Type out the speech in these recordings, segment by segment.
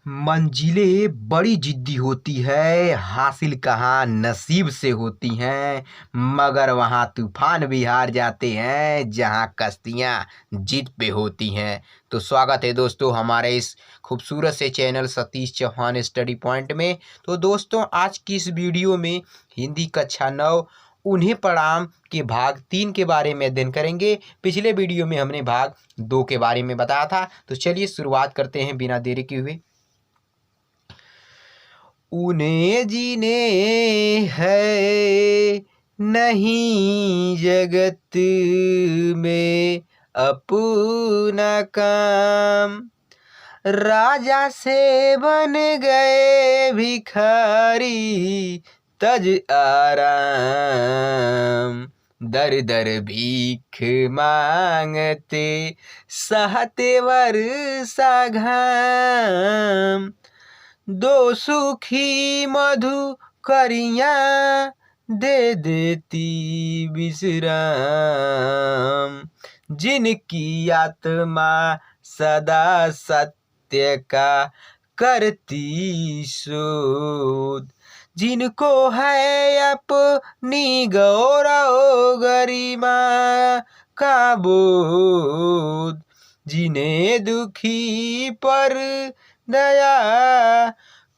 मंजिलें बड़ी जिद्दी होती है, हासिल कहाँ नसीब से होती हैं, मगर वहाँ तूफान भी हार जाते हैं जहाँ कश्तियाँ जिद पे होती हैं। तो स्वागत है दोस्तों हमारे इस खूबसूरत से channel Satish Chauhan study point में। तो दोस्तों आज की इस वीडियो में हिंदी कक्षा 9 उन्हें प्रणाम के भाग 3 के बारे में अध्ययन करेंगे। पिछले वीडियो में हमने भाग 2 के बारे में बताया था। तो चलिए शुरुआत करते हैं बिना देरी किए हुए। उन्हें जीने है नहीं जगत में अपना काम, राजा से बन गए भिखारी तज आराम, दर दर भीख मांगते सहते वर्षा घाम, दो सूखी मधुकरियाँ दे देती विश्राम, जिनकी आत्मा सदा सत्य का करती शोध, जिनको है अपनी गौरव गरिमा का बोध, जिन्हें दुखी पर दया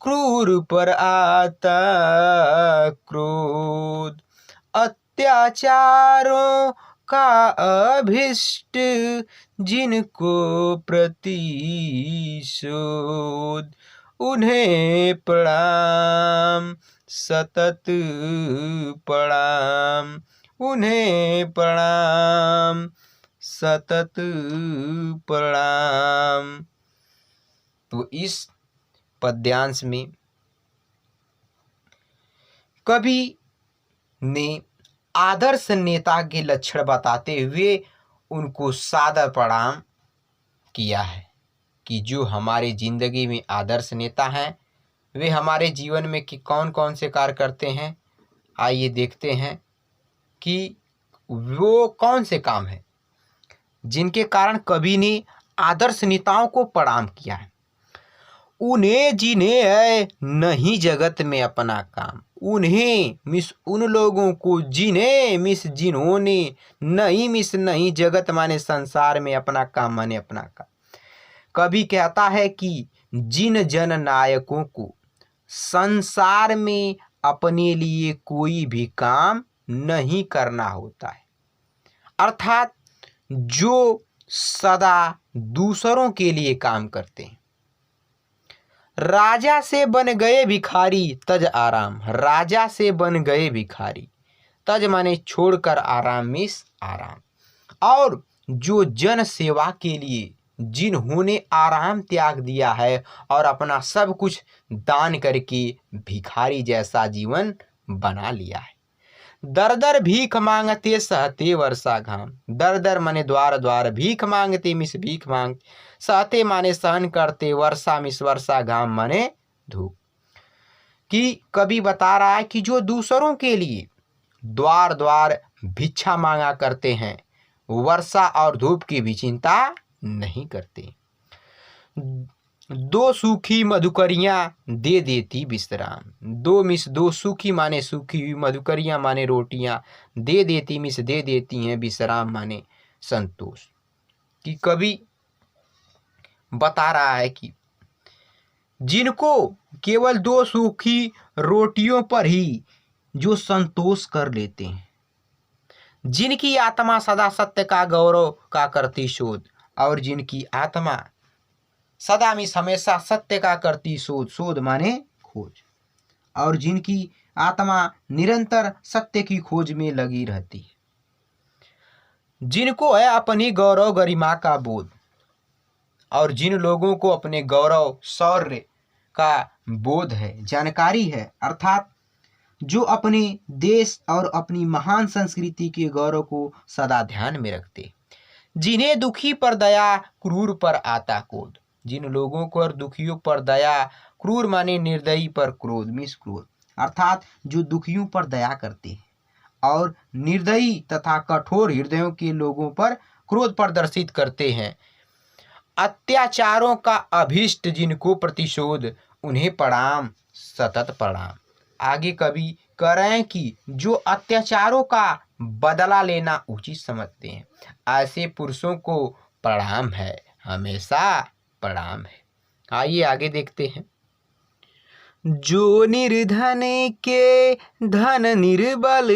क्रूर पर आता क्रोध, अत्याचारों का अभिष्ट जिनको प्रतिशोध, उन्हें प्रणाम सतत प्रणाम, उन्हें प्रणाम सतत प्रणाम। तो इस पद्यांश में कवि ने आदर्श नेता के लक्षण बताते हुए उनको सादर प्रणाम किया है कि जो हमारे जिंदगी में आदर्श नेता हैं वे हमारे जीवन में कि कौन कौन से कार्य करते हैं। आइए देखते हैं कि वो कौन से काम हैं जिनके कारण कवि ने आदर्श नेताओं को प्रणाम किया है। उन्हें जिन्हें है नहीं जगत में अपना काम, उन्हें मिस उन लोगों को जिन्हें मिस जिन्होंने, नहीं मिस नहीं जगत माने संसार में अपना काम माने अपना काम। कवि कहता है कि जिन जन नायकों को संसार में अपने लिए कोई भी काम नहीं करना होता है, अर्थात जो सदा दूसरों के लिए काम करते हैं। राजा से बन गए भिखारी तज आराम, राजा से बन गए भिखारी, तज माने छोड़कर, आराम मिस आराम। और जो जन सेवा के लिए जिन्होंने आराम त्याग दिया है और अपना सब कुछ दान करके भिखारी जैसा जीवन बना लिया है। दर दर भीख मांगते सहते वर्षा घाम, दर दर माने द्वार द्वार, भीख मांगते मिस भीख मांग, सहते माने सहन करते, वर्षा मिस वर्षा घाम माने धूप। कि कवि बता रहा है कि जो दूसरों के लिए द्वार द्वार भिक्षा मांगा करते हैं, वर्षा और धूप की भी चिंता नहीं करते। दो सूखी मधुकरियाँ दे देती विश्राम, दो मिस दो सूखी माने सूखी हुई, मधुकरियाँ माने रोटियाँ, दे देती मिस दे देती हैं, विश्राम माने संतोष। कि कवि बता रहा है कि जिनको केवल दो सूखी रोटियों पर ही जो संतोष कर लेते हैं, जिनकी आत्मा सदा सत्य का गौरव का करती शोध, और जिनकी आत्मा सदा मिस हमेशा सत्य का करती शोध, शोध माने खोज, और जिनकी आत्मा निरंतर सत्य की खोज में लगी रहती है, जिनको है अपनी गौरव गरिमा का बोध, और जिन लोगों को अपने गौरव शौर्य का बोध है, जानकारी है, अर्थात जो अपने देश और अपनी महान संस्कृति के गौरव को सदा ध्यान में रखते, जिन्हें दुखी पर दया क्रूर पर आता क्रोध, जिन लोगों को और दुखियों पर दया, क्रूर माने निर्दयी पर क्रोध मिस क्रोध, अर्थात जो दुखियों पर दया करते हैं और निर्दयी तथा कठोर हृदयों के लोगों पर क्रोध प्रदर्शित करते हैं, अत्याचारों का अभीष्ट जिनको प्रतिशोध, उन्हें प्रणाम सतत प्रणाम। आगे कवि कह रहे हैं कि जो अत्याचारों का बदला लेना उचित समझते हैं, ऐसे पुरुषों को प्रणाम है, हमेशा प्रणाम है। आइए आगे देखते हैं। जो निर्धन के धन, निर्बल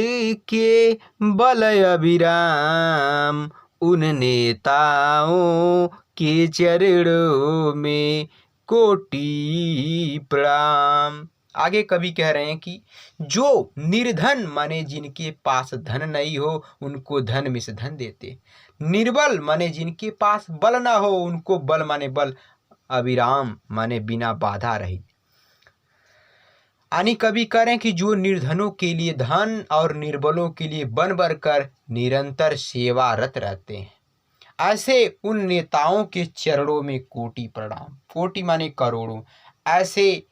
के बल अभिराम, उन नेताओं के चरणों में कोटि प्रणाम। आगे कवि कह रहे हैं कि जो निर्धन माने जिनके पास धन नहीं हो, उनको धन मिस धन देते। निर्बल माने जिनके पास बल ना हो, उनको बल माने बल, अविराम माने बिना बाधा रहित। यानी कवि करें कि जो निर्धनों के लिए धन और निर्बलों के लिए बन बनकर निरंतर सेवारत रहते हैं, ऐसे उन नेताओं के चरणों में कोटि प्रणाम। कोटि माने करोड़ों। ऐसे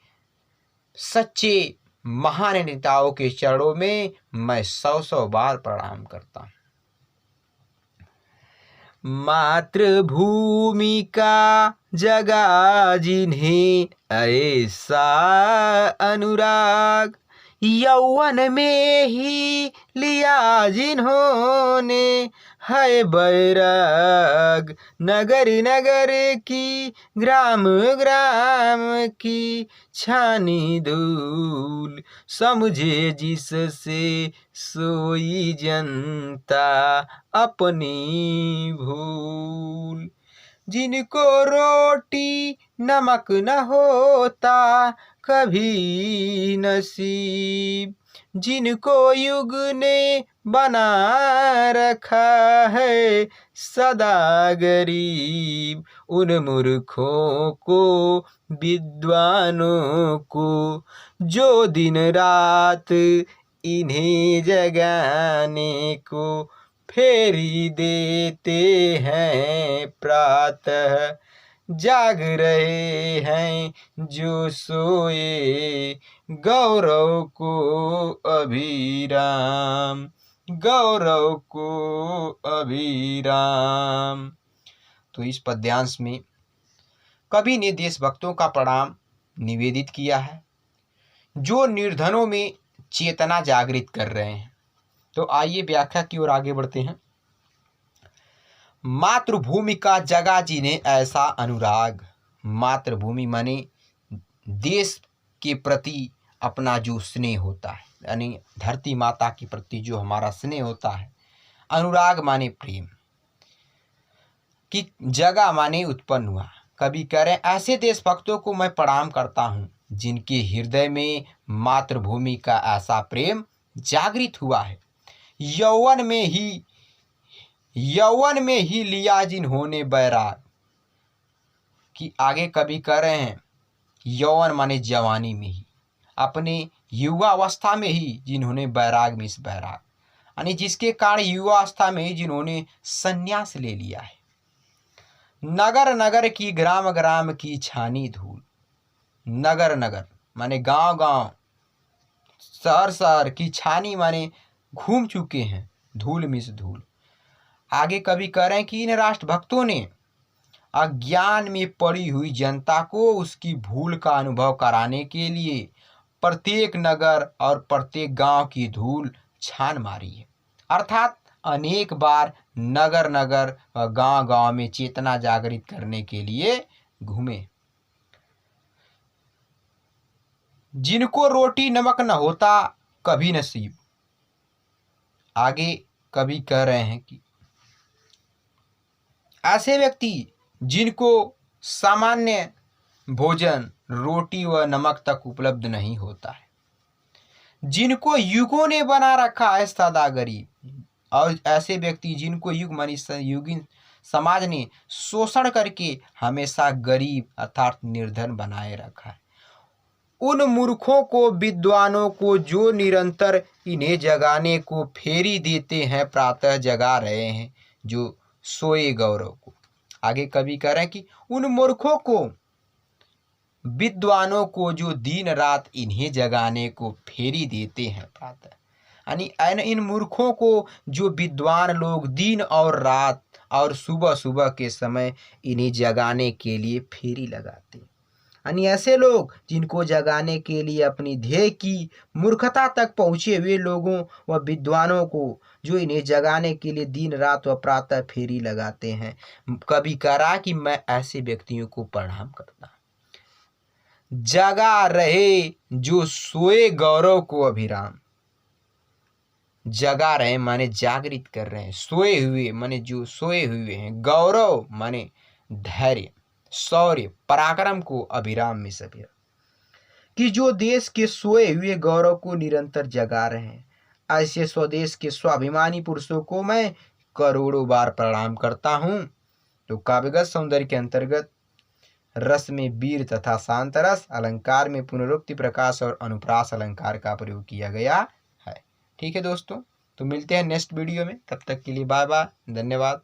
सच्चे महान नेताओं के चरणों में मैं 100 बार प्रणाम करता हूँ। मातृभूमि का जगा जिन्हें ऐसा अनुराग, यौवन में ही लिया जिन्होंने है बैराग। नगर नगर की, ग्राम ग्राम की छानी धूल, समझे जिससे सोई जनता अपनी भूल। जिनको रोटी नमक न होता कभी नसीब, जिनको युग ने बना रखा है सदा गरीब, उन मूर्खों को, विद्वानों को, जो दिन रात इन्हें जगाने को फेरी देते हैं प्रातः, जाग रहे हैं जो सोए गौरव को अभिराम, गौरव को अभिराम। तो इस पद्यांश में कवि ने देशभक्तों का प्रणाम निवेदित किया है, जो निर्धनों में चेतना जागृत कर रहे हैं। तो आइए व्याख्या की ओर आगे बढ़ते हैं। मातृभूमि का जगा जिन्हें ऐसा अनुराग। मातृभूमि माने देश के प्रति अपना जो स्नेह होता है, यानी धरती माता के प्रति जो हमारा स्नेह होता है। अनुराग माने प्रेम, कि जगा माने उत्पन्न हुआ। कवि कह रहे हैं ऐसे देशभक्तों को मैं प्रणाम करता हूँ जिनके हृदय में मातृभूमि का ऐसा प्रेम जागृत हुआ है। यौवन में ही लिया जिन्होंने बैराग। कि आगे कवि कह रहे हैं यौवन माने जवानी में ही, अपने युवावस्था में ही जिन्होंने बैराग में इस बैराग, यानी जिसके कारण युवावस्था में ही जिन्होंने संन्यास ले लिया है। नगर नगर की, ग्राम ग्राम की छानी धूल। नगर नगर माने गांव गांव, शहर शहर की, छानी माने घूम चुके हैं, धूल मिस धूल। आगे कवि कह रहे हैं कि इन राष्ट्रभक्तों ने अज्ञान में पड़ी हुई जनता को उसकी भूल का अनुभव कराने के लिए प्रत्येक नगर और प्रत्येक गांव की धूल छान मारी है। अर्थात अनेक बार नगर नगर और गांव गांव में चेतना जागृत करने के लिए घूमे। जिनको रोटी नमक न होता कभी नसीब। आगे कवि कह रहे हैं कि ऐसे व्यक्ति जिनको सामान्य भोजन रोटी व नमक तक उपलब्ध नहीं होता है, जिनको युगों ने बना रखा है सदा गरीब, और ऐसे व्यक्ति जिनको युगीन समाज ने शोषण करके हमेशा गरीब अर्थात निर्धन बनाए रखा है। उन मूर्खों को, विद्वानों को, जो निरंतर इन्हें जगाने को फेरी देते हैं, प्रातः जगा रहे हैं जो सोए गौरव को। आगे कवि कह रहे हैं कि उन मूर्खों को, विद्वानों को, जो दिन रात इन्हें जगाने को फेरी देते हैं प्रातः, यानी इन मूर्खों को जो विद्वान लोग दिन और रात और सुबह सुबह के समय इन्हें जगाने के लिए फेरी लगाते। यानी ऐसे लोग जिनको जगाने के लिए अपनी ध्येय की मूर्खता तक पहुँचे हुए लोगों व विद्वानों को, जो इन्हें जगाने के लिए दिन रात व प्रातः फेरी लगाते हैं। कभी करा कि मैं ऐसे व्यक्तियों को प्रणाम करता। जगा रहे जो सोए गौरव को अभिराम। जगा रहे माने जागृत कर रहे हैं, सोए हुए माने जो सोए हुए हैं, गौरव माने धैर्य, शौर्य, पराक्रम को अभिराम में सभी, कि जो देश के सोए हुए गौरव को निरंतर जगा रहे हैं। ऐसे स्वदेश के स्वाभिमानी पुरुषों को मैं करोड़ों बार प्रणाम करता हूँ। तो काव्यगत सौंदर्य के अंतर्गत रस में वीर तथा शांत रस, अलंकार में पुनरुक्ति, प्रकाश और अनुप्रास अलंकार का प्रयोग किया गया है। ठीक है दोस्तों, तो मिलते हैं नेक्स्ट वीडियो में। तब तक के लिए बाय बाय, धन्यवाद।